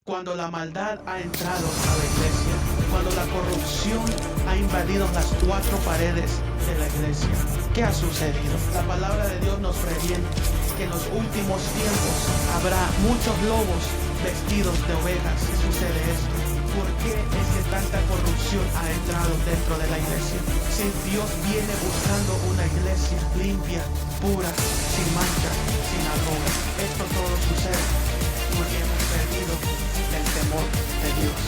Cuando la maldad ha entrado a la iglesia, cuando la corrupción ha invadido las cuatro paredes de la iglesia, ¿qué ha sucedido? La palabra de Dios nos previene que en los últimos tiempos habrá muchos lobos vestidos de ovejas. ¿Qué sucede esto? ¿Por qué es que tanta corrupción ha entrado dentro de la iglesia? Si Dios viene buscando una iglesia limpia, pura, sin mancha, sin arruga. Esto todo sucede porque hemos perdido el temor de Dios.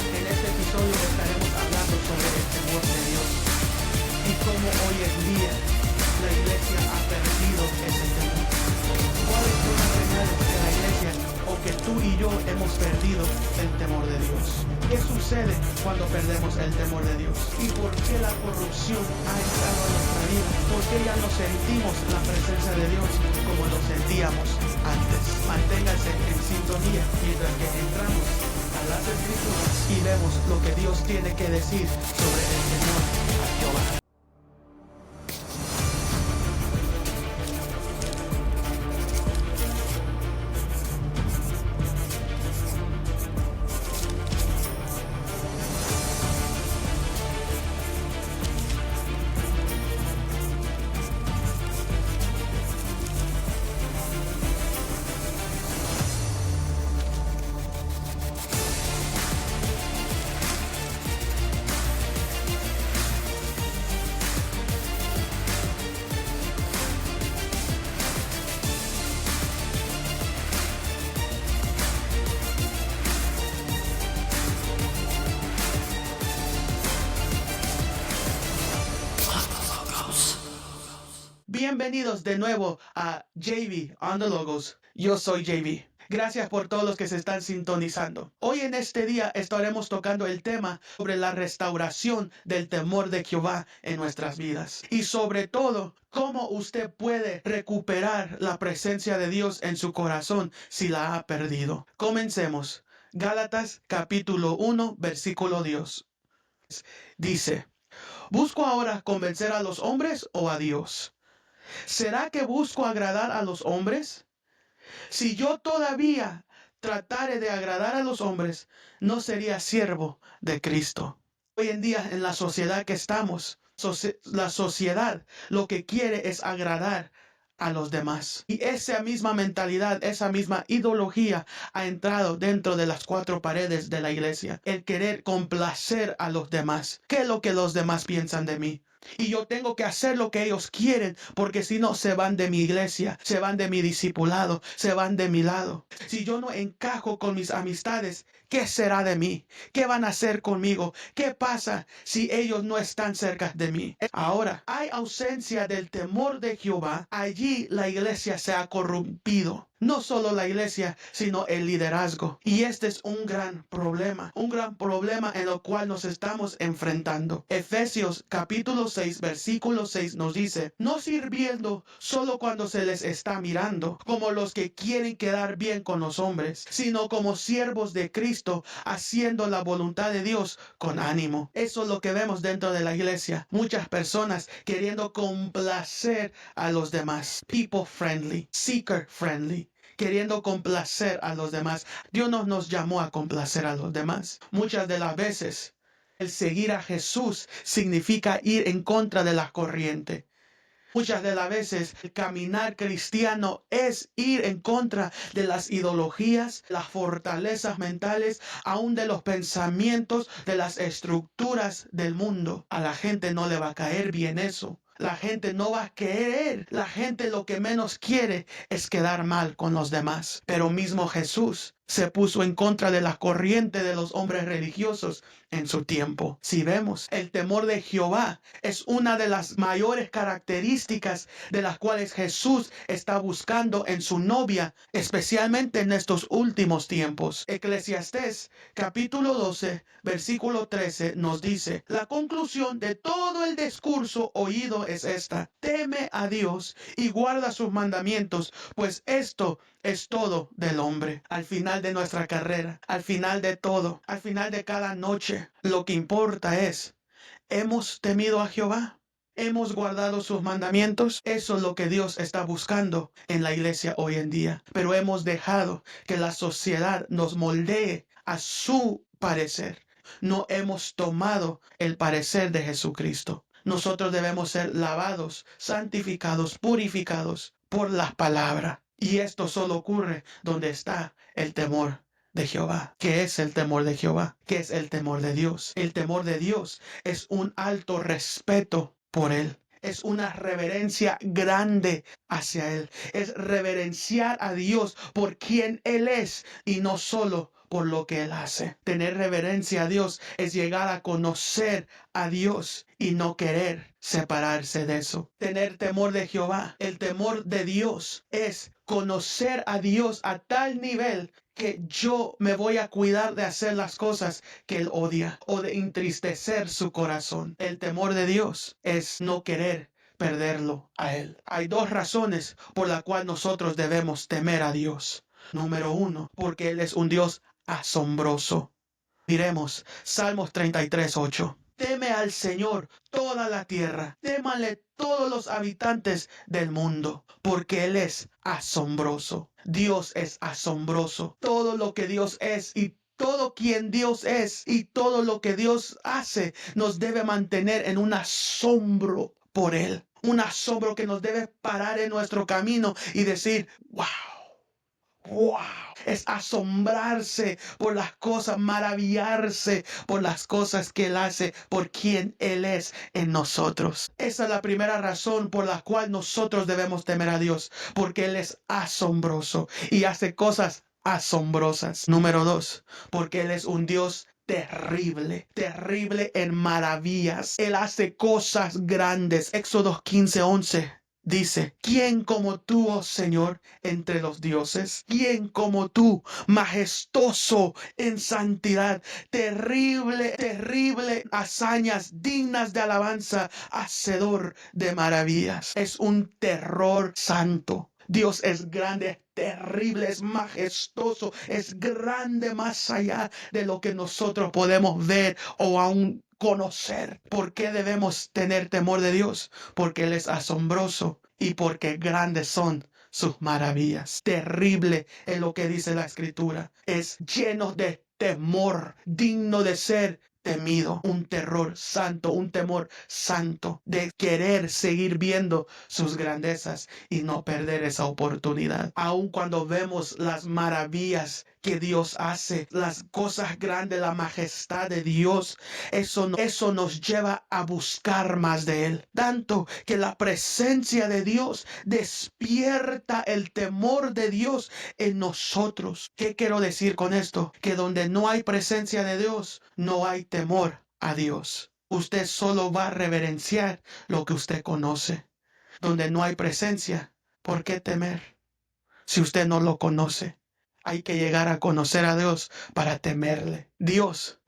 En este episodio estaremos hablando sobre el temor de Dios y cómo hoy en día la iglesia ha perdido ese temor. ¿Cuáles son las señales de la iglesia o que tú y yo hemos perdido el temor de Dios? ¿Qué sucede cuando perdemos el temor de Dios? ¿Y por qué la corrupción ha entrado a nuestra vida? ¿Por qué ya no sentimos la presencia de Dios como lo sentíamos antes? Manténgase en sintonía mientras que entramos a las Escrituras y vemos lo que Dios tiene que decir sobre el temor a Jehová. Bienvenidos de nuevo a JV on the Logos. Yo soy JV. Gracias por todos los que se están sintonizando. Hoy en este día estaremos tocando el tema sobre la restauración del temor de Jehová en nuestras vidas. Y sobre todo, cómo usted puede recuperar la presencia de Dios en su corazón si la ha perdido. Comencemos. Gálatas capítulo 1, versículo 10. Dice, ¿busco ahora convencer a los hombres o a Dios? ¿Será que busco agradar a los hombres? Si yo todavía tratare de agradar a los hombres, no sería siervo de Cristo. Hoy en día, en la sociedad que estamos, la sociedad lo que quiere es agradar a los demás. Y esa misma mentalidad, esa misma ideología ha entrado dentro de las cuatro paredes de la iglesia. El querer complacer a los demás. ¿Qué es lo que los demás piensan de mí? Y yo tengo que hacer lo que ellos quieren, porque si no se van de mi iglesia, se van de mi discipulado, se van de mi lado. Si yo no encajo con mis amistades, ¿qué será de mí? ¿Qué van a hacer conmigo? ¿Qué pasa si ellos no están cerca de mí? Ahora, hay ausencia del temor de Jehová. Allí la iglesia se ha corrompido. No solo la iglesia, sino el liderazgo. Y este es un gran problema en el cual nos estamos enfrentando. Efesios capítulo 6, versículo 6 nos dice, no sirviendo solo cuando se les está mirando, como los que quieren quedar bien con los hombres, sino como siervos de Cristo, haciendo la voluntad de Dios con ánimo. Eso es lo que vemos dentro de la iglesia. Muchas personas queriendo complacer a los demás. People friendly, seeker friendly. Queriendo complacer a los demás. Dios no nos llamó a complacer a los demás. Muchas de las veces, el seguir a Jesús significa ir en contra de la corriente. Muchas de las veces, el caminar cristiano es ir en contra de las ideologías, las fortalezas mentales, aún de los pensamientos, de las estructuras del mundo. A la gente no le va a caer bien eso. La gente no va a querer. La gente lo que menos quiere es quedar mal con los demás. Pero mismo Jesús se puso en contra de la corriente de los hombres religiosos en su tiempo. Si vemos, el temor de Jehová es una de las mayores características de las cuales Jesús está buscando en su novia, especialmente en estos últimos tiempos. Eclesiastés capítulo 12, versículo 13 nos dice, la conclusión de todo el discurso oído es esta, teme a Dios y guarda sus mandamientos, pues esto es todo del hombre. Al final de nuestra carrera, al final de todo, al final de cada noche, lo que importa es, ¿hemos temido a Jehová? ¿Hemos guardado sus mandamientos? Eso es lo que Dios está buscando en la iglesia hoy en día. Pero hemos dejado que la sociedad nos moldee a su parecer. No hemos tomado el parecer de Jesucristo. Nosotros debemos ser lavados, santificados, purificados por la palabra. Y esto solo ocurre donde está el temor de Jehová. ¿Qué es el temor de Jehová? ¿Qué es el temor de Dios? El temor de Dios es un alto respeto por Él. Es una reverencia grande hacia Él. Es reverenciar a Dios por quien Él es y no solo por lo que Él hace. Tener reverencia a Dios es llegar a conocer a Dios y no querer separarse de eso. Tener temor de Jehová, el temor de Dios es conocer a Dios a tal nivel que yo me voy a cuidar de hacer las cosas que Él odia o de entristecer su corazón. El temor de Dios es no querer perderlo a Él. Hay dos razones por las cuales nosotros debemos temer a Dios. Número uno, porque Él es un Dios asombroso. Diremos Salmos 33:8. Teme al Señor toda la tierra, témale todos los habitantes del mundo, porque Él es asombroso. Dios es asombroso. Todo lo que Dios es y todo quien Dios es y todo lo que Dios hace nos debe mantener en un asombro por Él. Un asombro que nos debe parar en nuestro camino y decir, wow. ¡Wow! Es asombrarse por las cosas, maravillarse por las cosas que Él hace, por quien Él es en nosotros. Esa es la primera razón por la cual nosotros debemos temer a Dios, porque Él es asombroso y hace cosas asombrosas. Número dos, porque Él es un Dios terrible, terrible en maravillas. Él hace cosas grandes. Éxodo 15:11. Dice, ¿quién como tú, oh Señor, entre los dioses? ¿Quién como tú, majestuoso en santidad? Terrible, terrible hazañas dignas de alabanza, hacedor de maravillas. Es un terror santo. Dios es grande, es terrible, es majestuoso, es grande más allá de lo que nosotros podemos ver o aún conocer. ¿Por qué debemos tener temor de Dios? Porque Él es asombroso y porque grandes son sus maravillas. Terrible es lo que dice la Escritura. Es lleno de temor, digno de ser temido, un terror santo, un temor santo de querer seguir viendo sus grandezas y no perder esa oportunidad. Aun cuando vemos las maravillas que Dios hace, las cosas grandes, la majestad de Dios, eso nos lleva a buscar más de Él. Tanto que la presencia de Dios despierta el temor de Dios en nosotros. ¿Qué quiero decir con esto? Que donde no hay presencia de Dios, no hay temor a Dios. Usted solo va a reverenciar lo que usted conoce. Donde no hay presencia, ¿por qué temer? Si usted no lo conoce, hay que llegar a conocer a Dios para temerle. Dios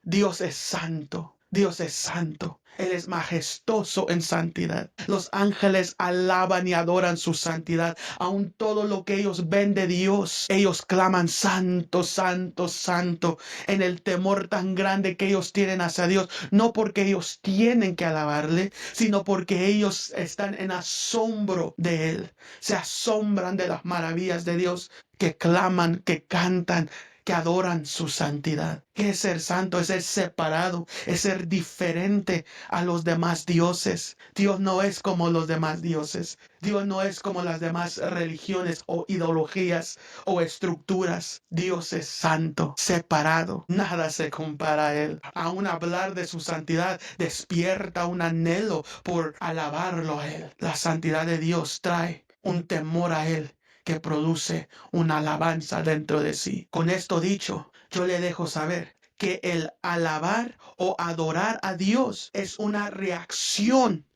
es santo. Dios es santo. Él es majestuoso en santidad. Los ángeles alaban y adoran su santidad. Aun todo lo que ellos ven de Dios, ellos claman santo, santo, santo, en el temor tan grande que ellos tienen hacia Dios. No porque ellos tienen que alabarle, sino porque ellos están en asombro de Él. Se asombran de las maravillas de Dios, que claman, que cantan, que adoran su santidad. ¿Qué es ser santo? Es ser separado, es ser diferente a los demás dioses. Dios no es como los demás dioses. Dios no es como las demás religiones o ideologías o estructuras. Dios es santo, separado. Nada se compara a Él. Aún hablar de su santidad despierta un anhelo por alabarlo a Él. La santidad de Dios trae un temor a Él que produce una alabanza dentro de sí. Con esto dicho, yo le dejo saber que el alabar o adorar a Dios es una reacción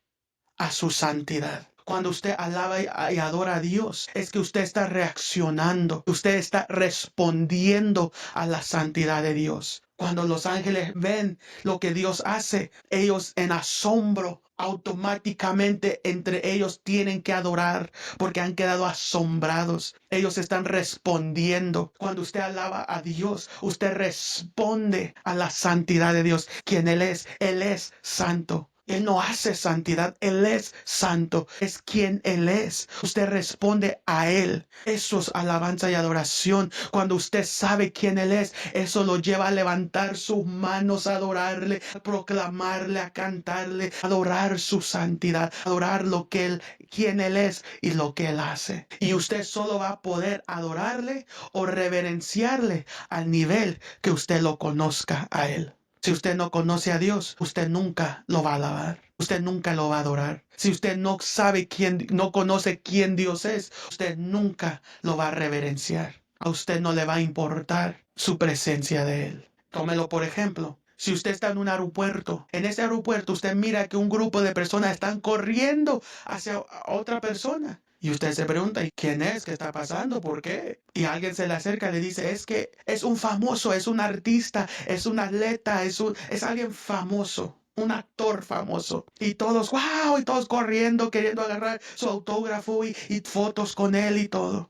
a su santidad. Cuando usted alaba y adora a Dios, es que usted está reaccionando, usted está respondiendo a la santidad de Dios. Cuando los ángeles ven lo que Dios hace, ellos en asombro, automáticamente entre ellos tienen que adorar porque han quedado asombrados. Ellos están respondiendo. Cuando usted alaba a Dios, usted responde a la santidad de Dios. Quien Él es santo. Él no hace santidad, Él es santo, es quien Él es. Usted responde a Él. Eso es alabanza y adoración. Cuando usted sabe quién Él es, eso lo lleva a levantar sus manos, a adorarle, a proclamarle, a cantarle, a adorar su santidad, a adorar lo que Él, quién Él es y lo que Él hace. Y usted solo va a poder adorarle o reverenciarle al nivel que usted lo conozca a Él. Si usted no conoce a Dios, usted nunca lo va a alabar. Usted nunca lo va a adorar. Si usted no sabe quién, no conoce quién Dios es, usted nunca lo va a reverenciar. A usted no le va a importar su presencia de Él. Tómelo por ejemplo. Si usted está en un aeropuerto, en ese aeropuerto usted mira que un grupo de personas están corriendo hacia otra persona. Y usted se pregunta, ¿y quién es? ¿Qué está pasando? ¿Por qué? Y alguien se le acerca y le dice, es que es un famoso, es un artista, es un atleta, es alguien famoso, un actor famoso. Y todos, wow, y todos corriendo, queriendo agarrar su autógrafo y fotos con él y todo.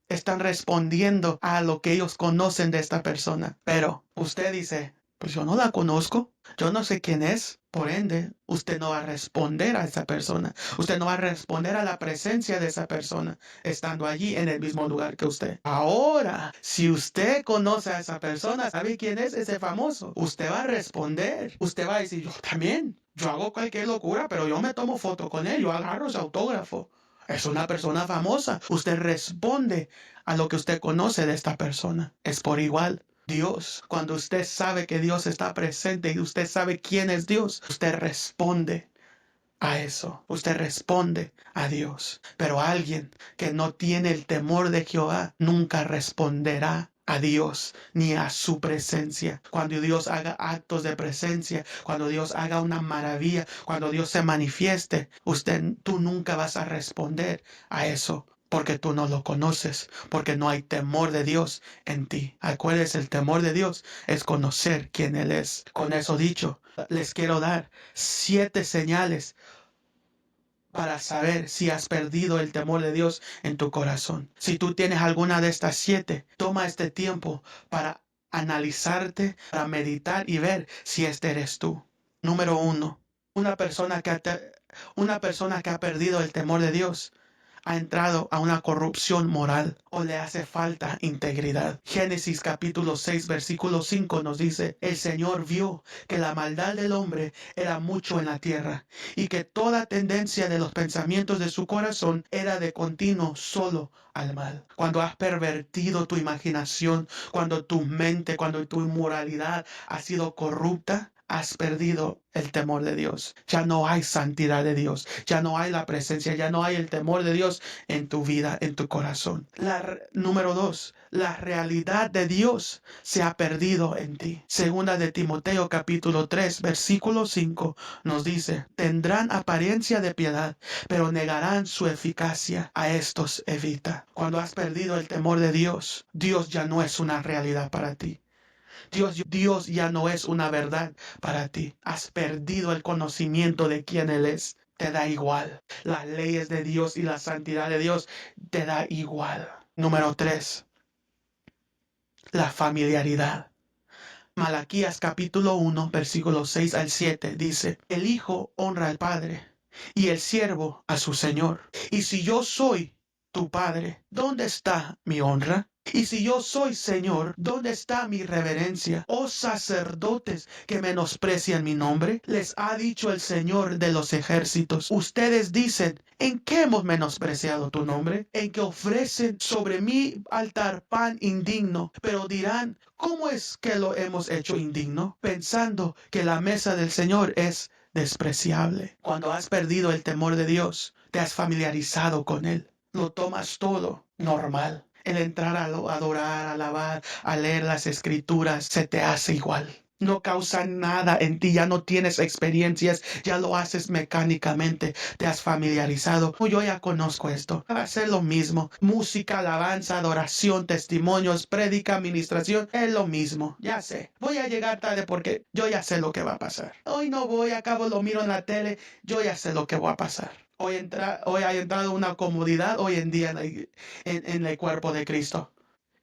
Están respondiendo a lo que ellos conocen de esta persona. Pero usted dice, pues yo no la conozco, yo no sé quién es. Por ende, usted no va a responder a esa persona. Usted no va a responder a la presencia de esa persona estando allí en el mismo lugar que usted. Ahora, si usted conoce a esa persona, sabe quién es ese famoso, usted va a responder. Usted va a decir, yo también. Yo hago cualquier locura, pero yo me tomo foto con él, yo agarro su autógrafo. Es una persona famosa. Usted responde a lo que usted conoce de esta persona. Es por igual. Dios, cuando usted sabe que Dios está presente y usted sabe quién es Dios, usted responde a eso. Usted responde a Dios. Pero alguien que no tiene el temor de Jehová nunca responderá a Dios ni a su presencia. Cuando Dios haga actos de presencia, cuando Dios haga una maravilla, cuando Dios se manifieste, tú nunca vas a responder a eso. Porque tú no lo conoces, porque no hay temor de Dios en ti. Acuérdese, el temor de Dios es conocer quién Él es. Con eso dicho, les quiero dar 7 señales para saber si has perdido el temor de Dios en tu corazón. Si tú tienes alguna de estas 7, toma este tiempo para analizarte, para meditar y ver si este eres tú. Número 1, una persona que ha perdido el temor de Dios ha entrado a una corrupción moral o le hace falta integridad. Génesis capítulo 6 versículo 5 nos dice, el Señor vio que la maldad del hombre era mucho en la tierra y que toda tendencia de los pensamientos de su corazón era de continuo solo al mal. Cuando has pervertido tu imaginación, cuando tu mente, cuando tu inmoralidad ha sido corrupta, has perdido el temor de Dios. Ya no hay santidad de Dios. Ya no hay la presencia. Ya no hay el temor de Dios en tu vida, en tu corazón. Número 2. La realidad de Dios se ha perdido en ti. Segunda de Timoteo capítulo 3 versículo 5 nos dice, tendrán apariencia de piedad, pero negarán su eficacia. A estos evita. Cuando has perdido el temor de Dios, Dios ya no es una realidad para ti. Dios ya no es una verdad para ti. Has perdido el conocimiento de quién Él es. Te da igual. Las leyes de Dios y la santidad de Dios te da igual. Número 3. La familiaridad. Malaquías capítulo 1, versículos 6 al 7 dice, el Hijo honra al Padre y el siervo a su Señor. Y si yo soy tu Padre, ¿dónde está mi honra? Y si yo soy Señor, ¿dónde está mi reverencia? Oh sacerdotes que menosprecian mi nombre, les ha dicho el Señor de los ejércitos. Ustedes dicen, ¿en qué hemos menospreciado tu nombre? En que ofrecen sobre mi altar pan indigno. Pero dirán, ¿cómo es que lo hemos hecho indigno? Pensando que la mesa del Señor es despreciable. Cuando has perdido el temor de Dios, te has familiarizado con Él. Lo tomas todo normal. El entrar a adorar, a alabar, a leer las escrituras, se te hace igual. No causa nada en ti, ya no tienes experiencias, ya lo haces mecánicamente, te has familiarizado. Yo ya conozco esto. Va a ser lo mismo. Música, alabanza, adoración, testimonios, prédica, administración, es lo mismo. Ya sé. Voy a llegar tarde porque yo ya sé lo que va a pasar. Hoy no voy, acabo lo miro en la tele, yo ya sé lo que va a pasar. Hoy ha entrado una comodidad hoy en día en el cuerpo de Cristo.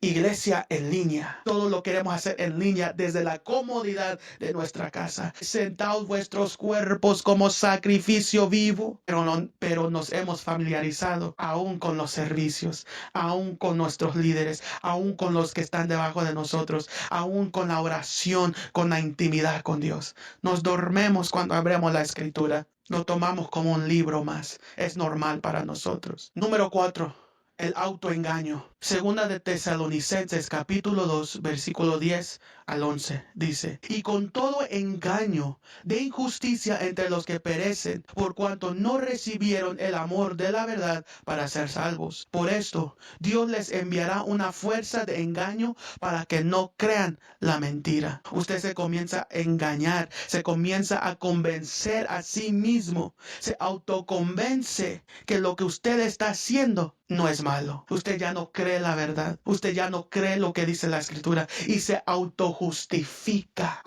iglesia en línea. Todo lo queremos hacer en línea desde la comodidad de nuestra casa. Sentaos vuestros cuerpos como sacrificio vivo, pero nos hemos familiarizado aún con los servicios, aún con nuestros líderes, aún con los que están debajo de nosotros, aún con la oración, con la intimidad con Dios. Nos dormemos cuando abrimos la escritura. Lo tomamos como un libro más. Es normal para nosotros. Número 4. El autoengaño. Segunda de Tesalonicenses capítulo 2 versículo 10 al 11 dice: y con todo engaño de injusticia entre los que perecen, por cuanto no recibieron el amor de la verdad para ser salvos. Por esto Dios les enviará una fuerza de engaño para que no crean la mentira. Usted se comienza a engañar, se comienza a convencer a sí mismo, se autoconvence que lo que usted está haciendo no es malo. Usted ya no cree la verdad. Usted ya no cree lo que dice la escritura y se autojustifica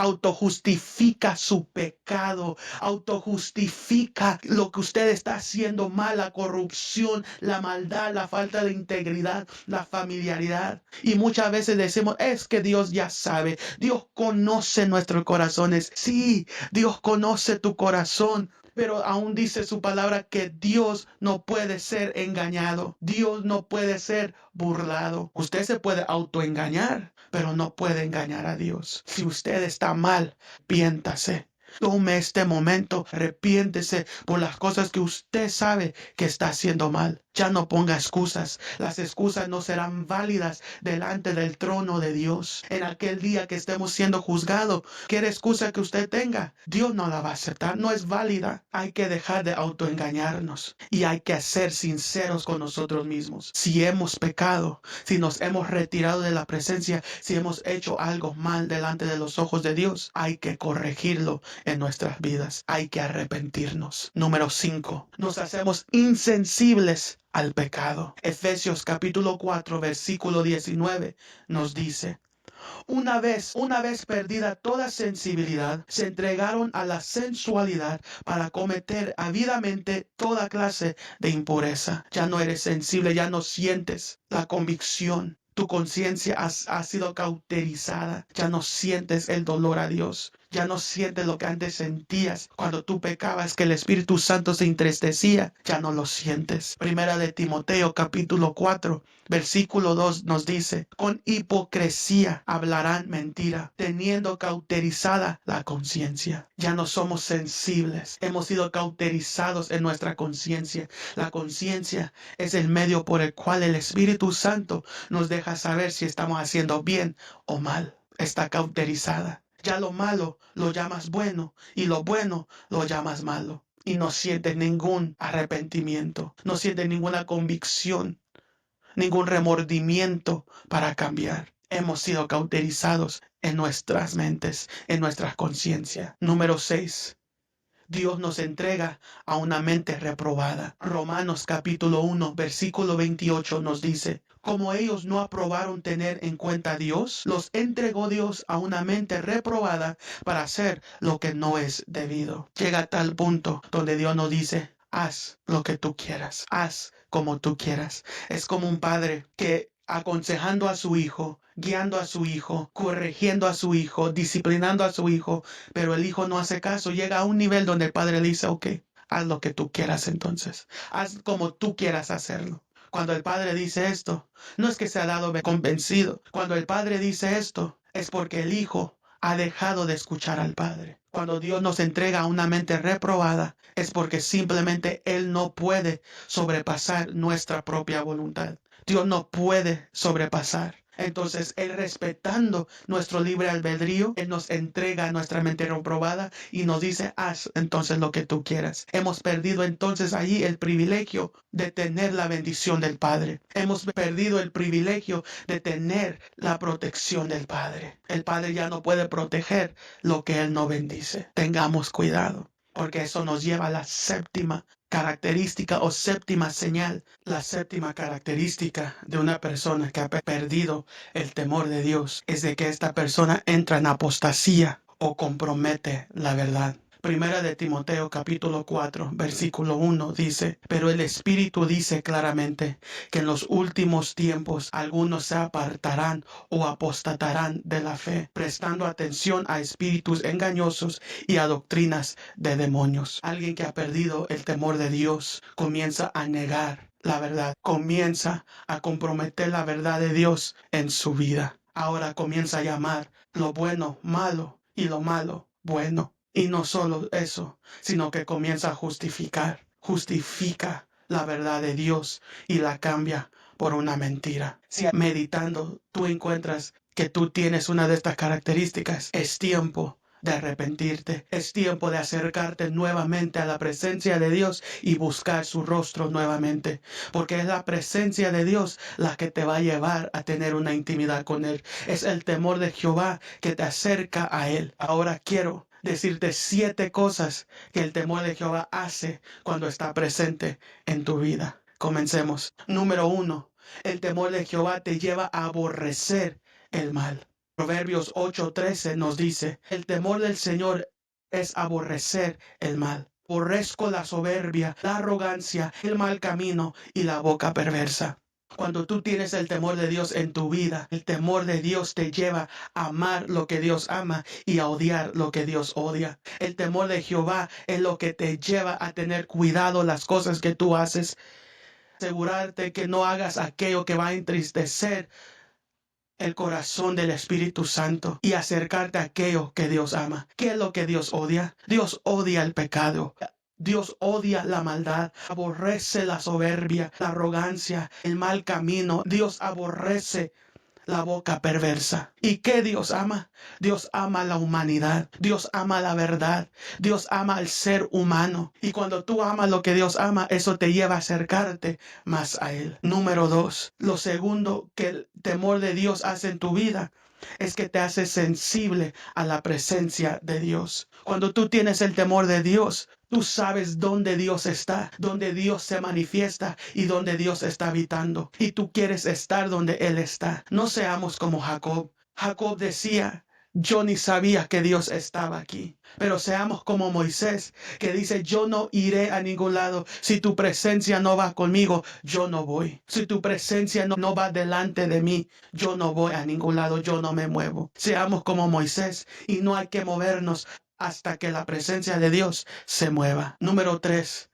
su pecado, autojustifica lo que usted está haciendo mal, la corrupción, la maldad, la falta de integridad, la familiaridad. Y muchas veces decimos, es que Dios ya sabe, Dios conoce nuestros corazones. Sí, Dios conoce tu corazón. Pero aún dice su palabra que Dios no puede ser engañado. Dios no puede ser burlado. Usted se puede autoengañar, pero no puede engañar a Dios. Si usted está mal, piéntase. Tome este momento, arrepiéntese por las cosas que usted sabe que está haciendo mal. Ya no ponga excusas. Las excusas no serán válidas delante del trono de Dios. En aquel día que estemos siendo juzgados, cualquier excusa que usted tenga, Dios no la va a aceptar. No es válida. Hay que dejar de autoengañarnos y hay que ser sinceros con nosotros mismos. Si hemos pecado, si nos hemos retirado de la presencia, si hemos hecho algo mal delante de los ojos de Dios, hay que corregirlo en nuestras vidas. Hay que arrepentirnos. Número 5. Nos hacemos insensibles al pecado. Efesios capítulo 4 versículo 19 nos dice: una vez perdida toda sensibilidad, se entregaron a la sensualidad para cometer ávidamente toda clase de impureza. Ya no eres sensible, ya no sientes la convicción. Tu conciencia ha sido cauterizada. Ya no sientes el dolor a Dios. Ya no sientes lo que antes sentías cuando tú pecabas, que el Espíritu Santo se entristecía. Ya no lo sientes. Primera de Timoteo capítulo 4 versículo 2 nos dice: con hipocresía hablarán mentira, teniendo cauterizada la conciencia. Ya no somos sensibles. Hemos sido cauterizados en nuestra conciencia. La conciencia es el medio por el cual el Espíritu Santo nos deja saber si estamos haciendo bien o mal. Está cauterizada. Ya lo malo lo llamas bueno y lo bueno lo llamas malo. Y no sientes ningún arrepentimiento, no sientes ninguna convicción, ningún remordimiento para cambiar. Hemos sido cauterizados en nuestras mentes, en nuestras conciencias. Número 6. Dios nos entrega a una mente reprobada. Romanos capítulo 1, versículo 28 nos dice: como ellos no aprobaron tener en cuenta a Dios, los entregó Dios a una mente reprobada para hacer lo que no es debido. Llega a tal punto donde Dios nos dice: haz lo que tú quieras, haz como tú quieras. Es como un padre que, aconsejando a su hijo, guiando a su hijo, corrigiendo a su hijo, disciplinando a su hijo, pero el hijo no hace caso. Llega a un nivel donde el padre le dice: ok, haz lo que tú quieras entonces, haz como tú quieras hacerlo. Cuando el padre dice esto, no es que se ha dado convencido. Cuando el padre dice esto, es porque el hijo ha dejado de escuchar al padre. Cuando Dios nos entrega a una mente reprobada, es porque simplemente Él no puede sobrepasar nuestra propia voluntad. Dios no puede sobrepasar. Entonces, Él, respetando nuestro libre albedrío, Él nos entrega nuestra mente reprobada y nos dice: haz entonces lo que tú quieras. Hemos perdido entonces allí el privilegio de tener la bendición del Padre. Hemos perdido el privilegio de tener la protección del Padre. El Padre ya no puede proteger lo que Él no bendice. Tengamos cuidado, porque eso nos lleva a la séptima característica o séptima señal. La séptima característica de una persona que ha perdido el temor de Dios es de que esta persona entra en apostasía o compromete la verdad. Primera de Timoteo capítulo 4, versículo 1 dice, pero el Espíritu dice claramente que en los últimos tiempos algunos se apartarán o apostatarán de la fe, prestando atención a espíritus engañosos y a doctrinas de demonios. Alguien que ha perdido el temor de Dios comienza a negar la verdad, comienza a comprometer la verdad de Dios en su vida. Ahora comienza a llamar lo bueno malo y lo malo bueno. Y no solo eso, sino que comienza a justifica la verdad de Dios y la cambia por una mentira. Si meditando tú encuentras que tú tienes una de estas características, es tiempo de arrepentirte, es tiempo de acercarte nuevamente a la presencia de Dios y buscar su rostro nuevamente, porque es la presencia de Dios la que te va a llevar a tener una intimidad con Él. Es el temor de Jehová que te acerca a Él. Ahora quiero decirte 7 cosas que el temor de Jehová hace cuando está presente en tu vida. Comencemos. Número 1. El temor de Jehová te lleva a aborrecer el mal. Proverbios 8:13 nos dice, el temor del Señor es aborrecer el mal. Aborrezco la soberbia, la arrogancia, el mal camino y la boca perversa. Cuando tú tienes el temor de Dios en tu vida, el temor de Dios te lleva a amar lo que Dios ama y a odiar lo que Dios odia. El temor de Jehová es lo que te lleva a tener cuidado las cosas que tú haces. Asegurarte que no hagas aquello que va a entristecer el corazón del Espíritu Santo y acercarte a aquello que Dios ama. ¿Qué es lo que Dios odia? Dios odia el pecado. Dios odia la maldad, aborrece la soberbia, la arrogancia, el mal camino. Dios aborrece la boca perversa. ¿Y qué Dios ama? Dios ama la humanidad. Dios ama la verdad. Dios ama al ser humano. Y cuando tú amas lo que Dios ama, eso te lleva a acercarte más a Él. Número 2. Lo segundo que el temor de Dios hace en tu vida es que te hace sensible a la presencia de Dios. Cuando tú tienes el temor de Dios, tú sabes dónde Dios está, dónde Dios se manifiesta y dónde Dios está habitando. Y tú quieres estar donde Él está. No seamos como Jacob. Jacob decía, yo ni sabía que Dios estaba aquí. Pero seamos como Moisés, que dice, yo no iré a ningún lado. Si tu presencia no va conmigo, yo no voy. Si tu presencia no va delante de mí, yo no voy a ningún lado, yo no me muevo. Seamos como Moisés y no hay que movernos hasta que la presencia de Dios se mueva. Número 3.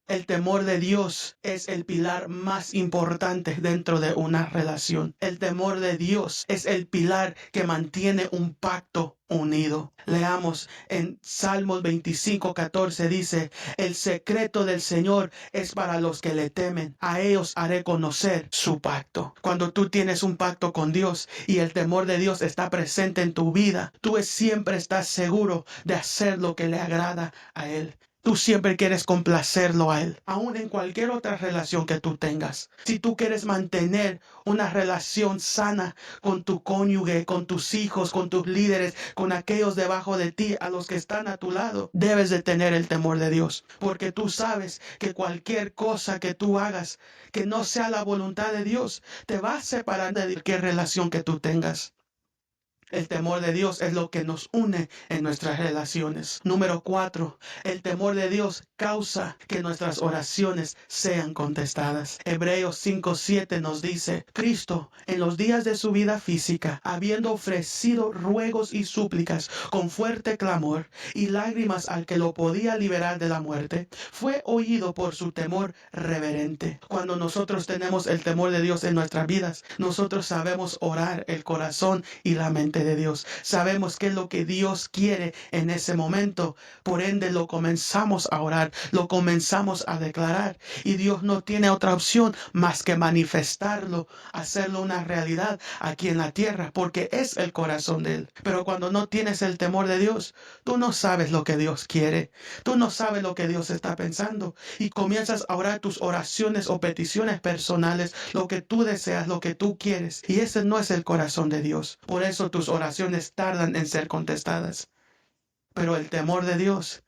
El temor de Dios es el pilar más importante dentro de una relación. El temor de Dios es el pilar que mantiene un pacto unido. Leamos en Salmos 25:14 dice, el secreto del Señor es para los que le temen. A ellos haré conocer su pacto. Cuando tú tienes un pacto con Dios y el temor de Dios está presente en tu vida, tú siempre estás seguro de hacer lo que le agrada a Él. Tú siempre quieres complacerlo a Él, aún en cualquier otra relación que tú tengas. Si tú quieres mantener una relación sana con tu cónyuge, con tus hijos, con tus líderes, con aquellos debajo de ti, a los que están a tu lado, debes de tener el temor de Dios. Porque tú sabes que cualquier cosa que tú hagas que no sea la voluntad de Dios, te va a separar de cualquier relación que tú tengas. El temor de Dios es lo que nos une en nuestras relaciones. Número 4. El temor de Dios causa que nuestras oraciones sean contestadas. Hebreos 5:7 nos dice, Cristo, en los días de su vida física, habiendo ofrecido ruegos y súplicas con fuerte clamor y lágrimas al que lo podía liberar de la muerte, fue oído por su temor reverente. Cuando nosotros tenemos el temor de Dios en nuestras vidas, nosotros sabemos orar el corazón y la mente de Dios. Sabemos qué es lo que Dios quiere en ese momento. Por ende, lo comenzamos a orar, lo comenzamos a declarar. Y Dios no tiene otra opción más que manifestarlo, hacerlo una realidad aquí en la tierra, porque es el corazón de Él. Pero cuando no tienes el temor de Dios, tú no sabes lo que Dios quiere. Tú no sabes lo que Dios está pensando. Y comienzas a orar tus oraciones o peticiones personales, lo que tú deseas, lo que tú quieres. Y ese no es el corazón de Dios. Por eso tus oraciones tardan en ser contestadas. Pero el temor de Dios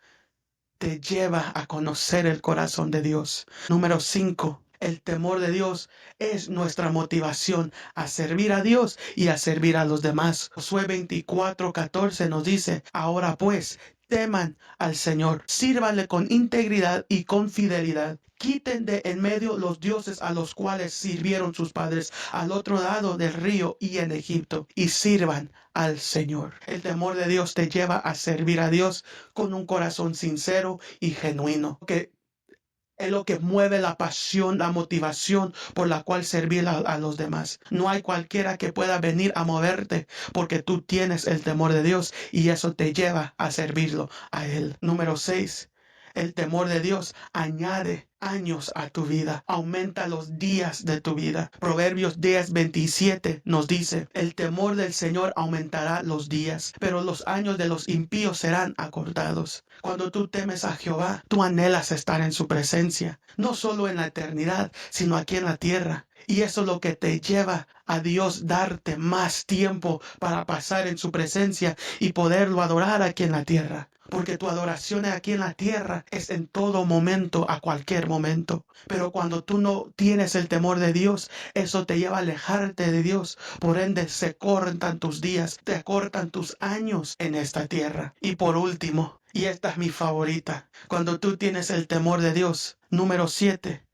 te lleva a conocer el corazón de Dios. Número 5. El temor de Dios es nuestra motivación a servir a Dios y a servir a los demás. Josué 24:14 nos dice, ahora pues, teman al Señor, sírvanle con integridad y con fidelidad. Quiten de en medio los dioses a los cuales sirvieron sus padres al otro lado del río y en Egipto, y sirvan al Señor. El temor de Dios te lleva a servir a Dios con un corazón sincero y genuino, que es lo que mueve la pasión, la motivación por la cual servir a los demás. No hay cualquiera que pueda venir a moverte porque tú tienes el temor de Dios y eso te lleva a servirlo a Él. Número 6. El temor de Dios añade años a tu vida, aumenta los días de tu vida. Proverbios 10:27 nos dice, el temor del Señor aumentará los días, pero los años de los impíos serán acortados. Cuando tú temes a Jehová, tú anhelas estar en su presencia, no solo en la eternidad, sino aquí en la tierra. Y eso es lo que te lleva a Dios darte más tiempo para pasar en su presencia y poderlo adorar aquí en la tierra. Porque tu adoración aquí en la tierra es en todo momento, a cualquier momento. Pero cuando tú no tienes el temor de Dios, eso te lleva a alejarte de Dios. Por ende, se cortan tus días, te cortan tus años en esta tierra. Y por último, y esta es mi favorita, cuando tú tienes el temor de Dios, número 7.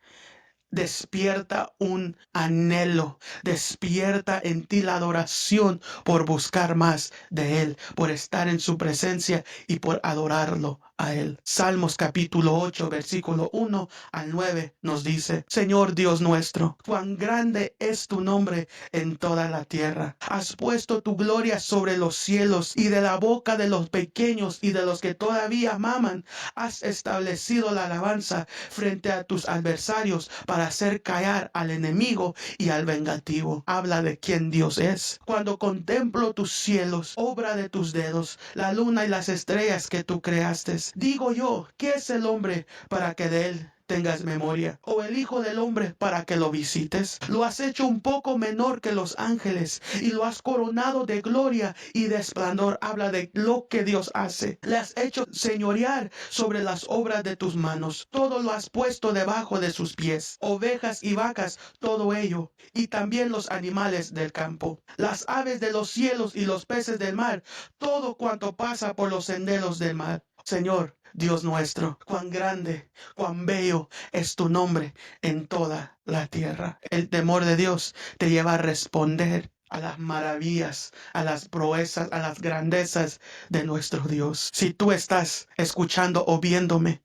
Despierta un anhelo, despierta en ti la adoración por buscar más de Él, por estar en su presencia y por adorarlo a Él. Salmos capítulo 8, versículo 1 al 9 nos dice, Señor Dios nuestro, cuán grande es tu nombre en toda la tierra. Has puesto tu gloria sobre los cielos y de la boca de los pequeños y de los que todavía maman, has establecido la alabanza frente a tus adversarios para hacer callar al enemigo y al vengativo. Habla de quién Dios es. Cuando contemplo tus cielos, obra de tus dedos, la luna y las estrellas que tú creaste, digo yo, ¿qué es el hombre para que de él tengas memoria? ¿O el hijo del hombre para que lo visites? Lo has hecho un poco menor que los ángeles y lo has coronado de gloria y de esplendor. Habla de lo que Dios hace. Le has hecho señorear sobre las obras de tus manos. Todo lo has puesto debajo de sus pies. Ovejas y vacas, todo ello. Y también los animales del campo. Las aves de los cielos y los peces del mar. Todo cuanto pasa por los senderos del mar. Señor, Dios nuestro, cuán grande, cuán bello es tu nombre en toda la tierra. El temor de Dios te lleva a responder a las maravillas, a las proezas, a las grandezas de nuestro Dios. Si tú estás escuchando o viéndome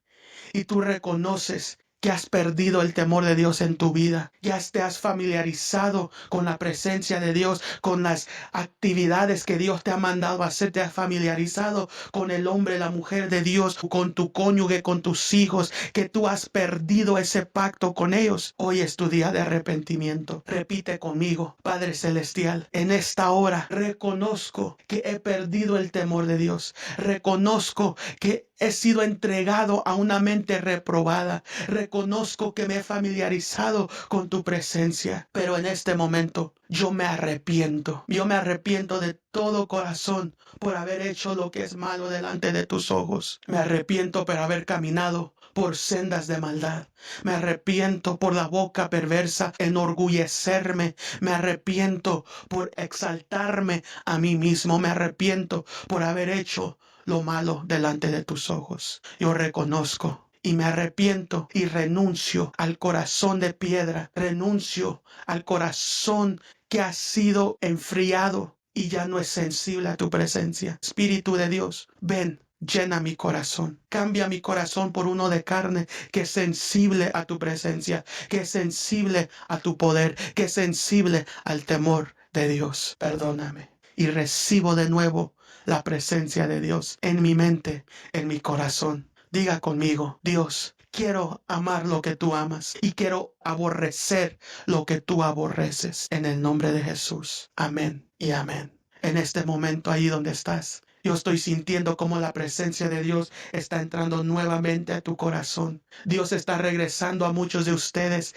y tú reconoces que has perdido el temor de Dios en tu vida, ya te has familiarizado con la presencia de Dios, con las actividades que Dios te ha mandado a hacer, te has familiarizado con el hombre, la mujer de Dios, con tu cónyuge, con tus hijos, que tú has perdido ese pacto con ellos. Hoy es tu día de arrepentimiento. Repite conmigo, Padre Celestial, en esta hora reconozco que he perdido el temor de Dios. Reconozco que he sido entregado a una mente reprobada. Reconozco que me he familiarizado con tu presencia. Pero en este momento yo me arrepiento. Yo me arrepiento de todo corazón por haber hecho lo que es malo delante de tus ojos. Me arrepiento por haber caminado por sendas de maldad. Me arrepiento por la boca perversa, enorgullecerme. Me arrepiento por exaltarme a mí mismo. Me arrepiento por haber hecho lo malo delante de tus ojos. Yo reconozco y me arrepiento y renuncio al corazón de piedra. Renuncio al corazón que ha sido enfriado y ya no es sensible a tu presencia. Espíritu de Dios, ven. Llena mi corazón, cambia mi corazón por uno de carne que es sensible a tu presencia, que es sensible a tu poder, que es sensible al temor de Dios. Perdóname y recibo de nuevo la presencia de Dios en mi mente, en mi corazón. Diga conmigo, Dios, quiero amar lo que tú amas y quiero aborrecer lo que tú aborreces. En el nombre de Jesús. Amén y amén. En este momento ahí donde estás, yo estoy sintiendo como la presencia de Dios está entrando nuevamente a tu corazón. Dios está regresando a muchos de ustedes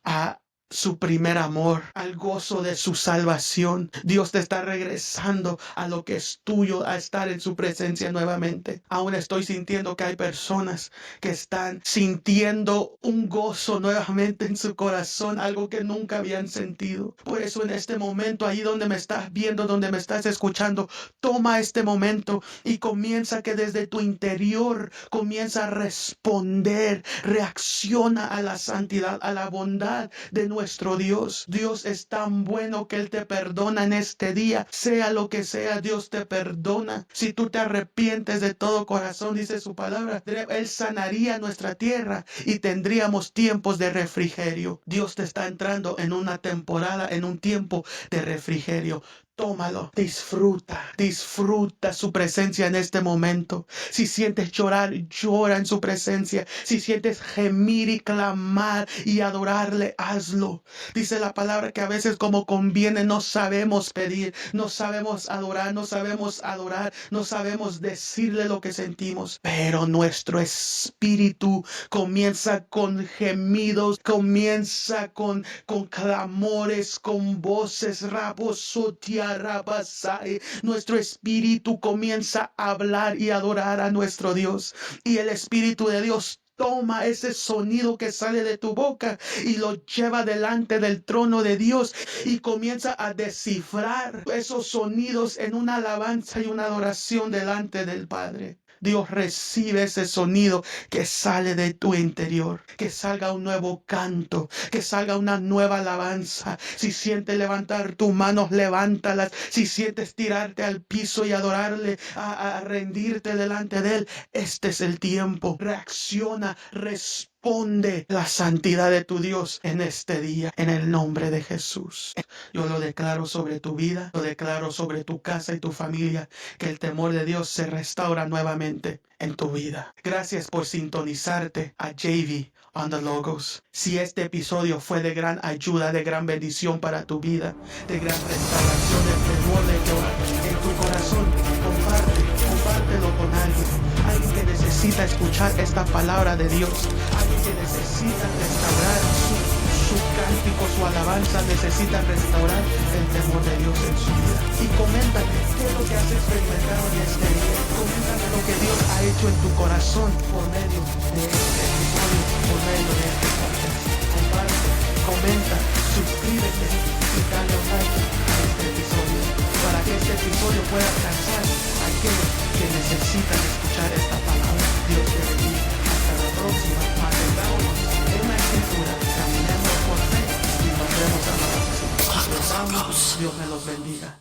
a su primer amor, al gozo de su salvación. Dios te está regresando a lo que es tuyo, a estar en su presencia nuevamente. Aún estoy sintiendo que hay personas que están sintiendo un gozo nuevamente en su corazón, algo que nunca habían sentido. Por eso en este momento, ahí donde me estás viendo, donde me estás escuchando, toma este momento y comienza que desde tu interior comienza a responder, reacciona a la santidad, a la bondad de nuestro Dios. Dios es tan bueno que Él te perdona en este día, sea lo que sea, Dios te perdona. Si tú te arrepientes de todo corazón, dice su palabra, Él sanaría nuestra tierra y tendríamos tiempos de refrigerio. Dios te está entrando en una temporada, en un tiempo de refrigerio. Tómalo, disfruta su presencia en este momento. Si sientes llorar, llora en su presencia. Si sientes gemir y clamar y adorarle, hazlo. Dice la palabra que a veces como conviene no sabemos pedir, no sabemos adorar, no sabemos decirle lo que sentimos. Pero nuestro espíritu comienza con gemidos, comienza con clamores, con voces, nuestro espíritu comienza a hablar y adorar a nuestro Dios. Y el Espíritu de Dios toma ese sonido que sale de tu boca y lo lleva delante del trono de Dios y comienza a descifrar esos sonidos en una alabanza y una adoración delante del Padre. Dios recibe ese sonido que sale de tu interior, que salga un nuevo canto, que salga una nueva alabanza. Si sientes levantar tus manos, levántalas. Si sientes tirarte al piso y adorarle, a rendirte delante de Él, este es el tiempo. Reacciona, responde la santidad de tu Dios en este día, en el nombre de Jesús. Yo lo declaro sobre tu vida, lo declaro sobre tu casa y tu familia, que el temor de Dios se restaura nuevamente en tu vida. Gracias por sintonizarte a JV on the Logos. Si este episodio fue de gran ayuda, de gran bendición para tu vida, de gran restauración del temor de Jehová en tu corazón, compártelo con alguien que necesita escuchar esta palabra de Dios, alguien que necesita restaurar su cántico, su alabanza, necesita restaurar el temor de Dios en su vida. Y coméntame qué es lo que has experimentado en este día. Coméntame lo que Dios ha hecho en tu corazón por medio de este episodio, por medio de este podcast. Comparte, comenta, suscríbete y dale un like a este episodio para que este episodio pueda alcanzar a aquellos que necesitan escuchar esta palabra. Dios te bendiga. Hasta la próxima. Mantengámonos en la escritura, caminemos por fe y nos vemos a la próxima. Los amo. Dios me los bendiga.